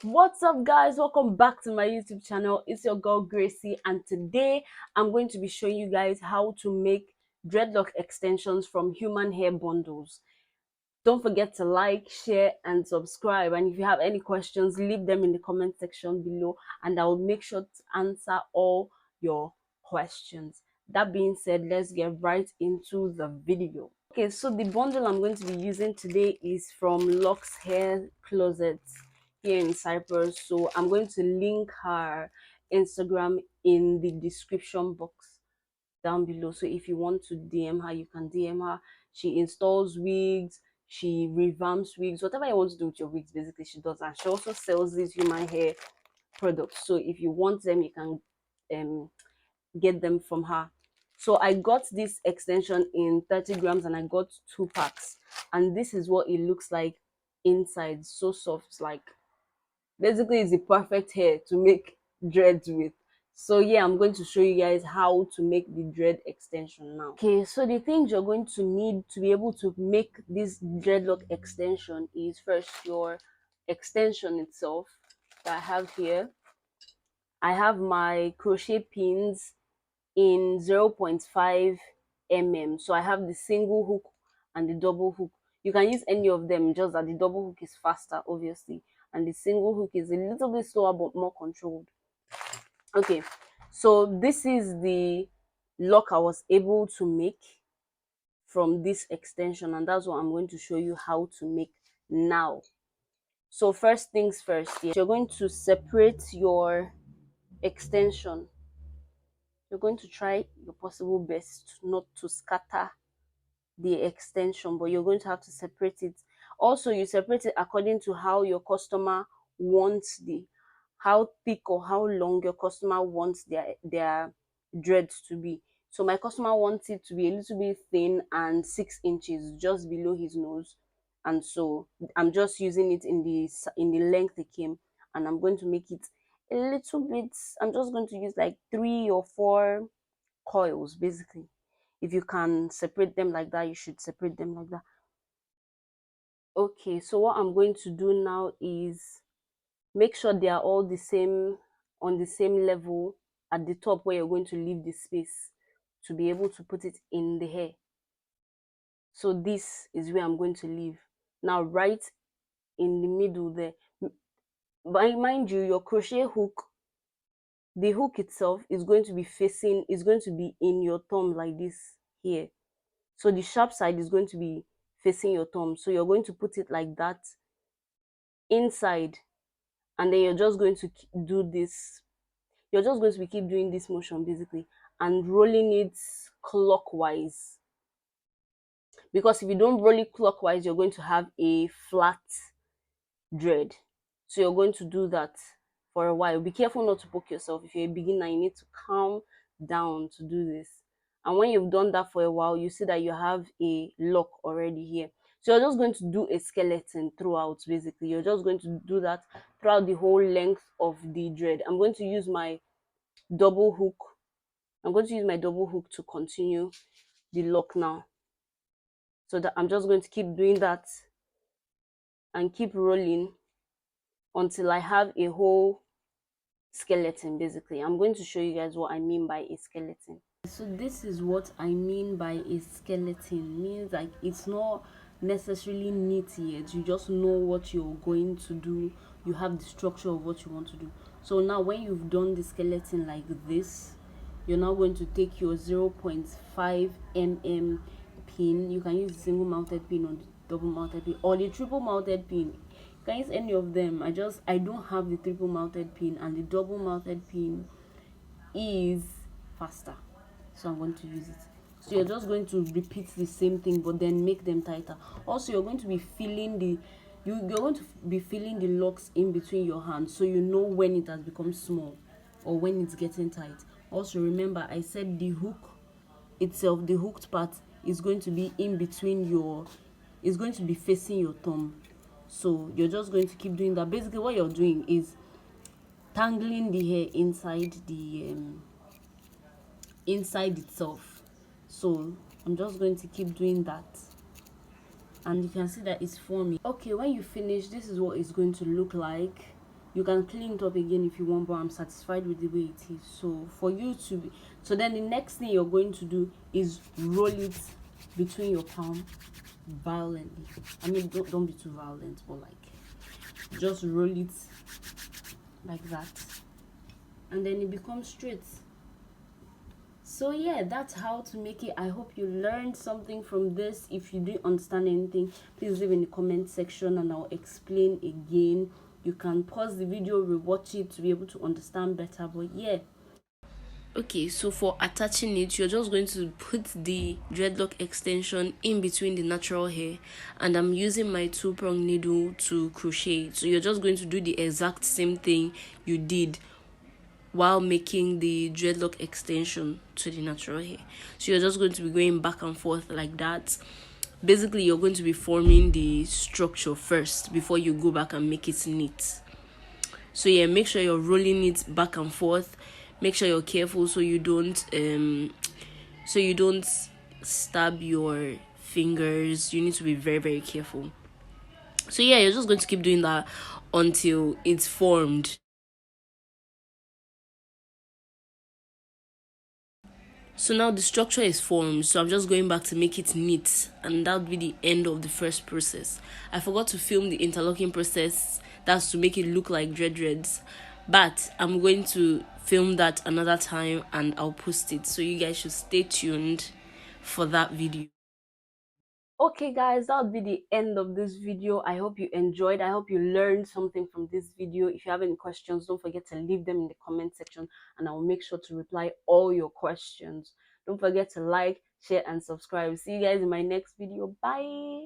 What's up, guys? Welcome back to my YouTube channel. It's your girl Gracie, and today I'm going to be showing you guys how to make dreadlock extensions from human hair bundles. Don't forget to like, share, and subscribe. And if you have any questions, leave them in the comment section below, and I will make sure to answer all your questions. That being said, let's get right into the video. Okay, so the bundle I'm going to be using today is from Locks Hair Closet here in Cyprus. So I'm going to link her Instagram in the description box down below. So if you want to DM her, you can DM her. She installs wigs, she revamps wigs, whatever you want to do with your wigs, basically she does. And she also sells these human hair products. So if you want them, you can get them from her. So I got this extension in 30 grams and I got 2 packs, and this is what it looks like inside. So soft, like basically it's the perfect hair to make dreads with. So yeah, I'm going to show you guys how to make the dread extension now. Okay, so the things you're going to need to be able to make this dreadlock extension is first your extension itself that I have here. I have my crochet pins in 0.5 mm. So I have the single hook and the double hook. You can use any of them, just that the double hook is faster, obviously, and the single hook is a little bit slower but more controlled. Okay, so this is the lock I was able to make from this extension, and that's what I'm going to show you how to make now. So first things first, you're going to separate your extension. You're going to try your possible best not to scatter the extension, but you're going to have to separate it. Also, you separate it according to how your customer wants how thick or how long your customer wants their dreads to be. So my customer wants it to be a little bit thin and 6 inches just below his nose, and so I'm just using it in the length it came, and I'm going to make it a little bit. I'm just going to use like 3 or 4 coils basically. If you can separate them like that, you should separate them like that. Okay, so what I'm going to do now is make sure they are all the same, on the same level at the top where you're going to leave the space to be able to put it in the hair. So this is where I'm going to leave. Now right in the middle there, mind you, your crochet hook, the hook itself is going to be facing, is going to be in your thumb like this here. So the sharp side is going to be facing your thumb. So you're going to put it like that inside, and then you're just going to do this. You're just going to keep doing this motion basically and rolling it clockwise. Because if you don't roll it clockwise, you're going to have a flat dread. So you're going to do that for a while. Be careful not to poke yourself. If you're a beginner, you need to calm down to do this. And when you've done that for a while, you see that you have a lock already here. So you're just going to do a skeleton throughout, basically. You're just going to do that throughout the whole length of the dread. I'm going to use my double hook. I'm going to use my double hook to continue the lock now. So that I'm just going to keep doing that and keep rolling until I have a whole skeleton basically. I'm going to show you guys what I mean by a skeleton. So this is what I mean by a skeleton. Means like it's not necessarily neat yet, you just know what you're going to do, you have the structure of what you want to do. So now when you've done the skeleton like this, you're now going to take your 0.5 mm pin. You can use the single mounted pin or the double mounted pin or the triple mounted pin. You can use any of them. I don't have the triple mounted pin, and the double mounted pin is faster, so I'm going to use it. So you're just going to repeat the same thing but then make them tighter. Also, you're going to be feeling you're going to be feeling the locks in between your hands, so you know when it has become small or when it's getting tight. Also remember, I said the hook itself, the hooked part is going to be in between is going to be facing your thumb. So you're just going to keep doing that. Basically what you're doing is tangling the hair inside the inside itself. So I'm just going to keep doing that and you can see that it's forming. Okay, when you finish, this is what it's going to look like. You can clean it up again if you want, but I'm satisfied with the way it is. So for you to be, so then the next thing you're going to do is roll it between your palm violently. I mean, don't be too violent, but like just roll it like that, and then it becomes straight. So yeah, that's how to make it. I hope you learned something from this. If you didn't understand anything, please leave in the comment section and I'll explain again. You can pause the video, rewatch it to be able to understand better. But yeah, okay, so for attaching it, you're just going to put the dreadlock extension in between the natural hair, and I'm using my 2-prong needle to crochet it. So you're just going to do the exact same thing you did while making the dreadlock extension to the natural hair. So you're just going to be going back and forth like that. Basically, you're going to be forming the structure first before you go back and make it neat. So yeah, make sure you're rolling it back and forth. Make sure you're careful so you don't stab your fingers. You need to be very, very careful. So yeah, you're just going to keep doing that until it's formed. So now the structure is formed, so I'm just going back to make it neat, and that would be the end of the first process. I forgot to film the interlocking process, that's to make it look like dreads, but I'm going to film that another time and I'll post it, so you guys should stay tuned for that video. Okay guys, that'll be the end of this video. I hope you enjoyed. I hope you learned something from this video. If you have any questions, don't forget to leave them in the comment section and I'll make sure to reply all your questions. Don't forget to like, share and subscribe. See you guys in my next video. Bye.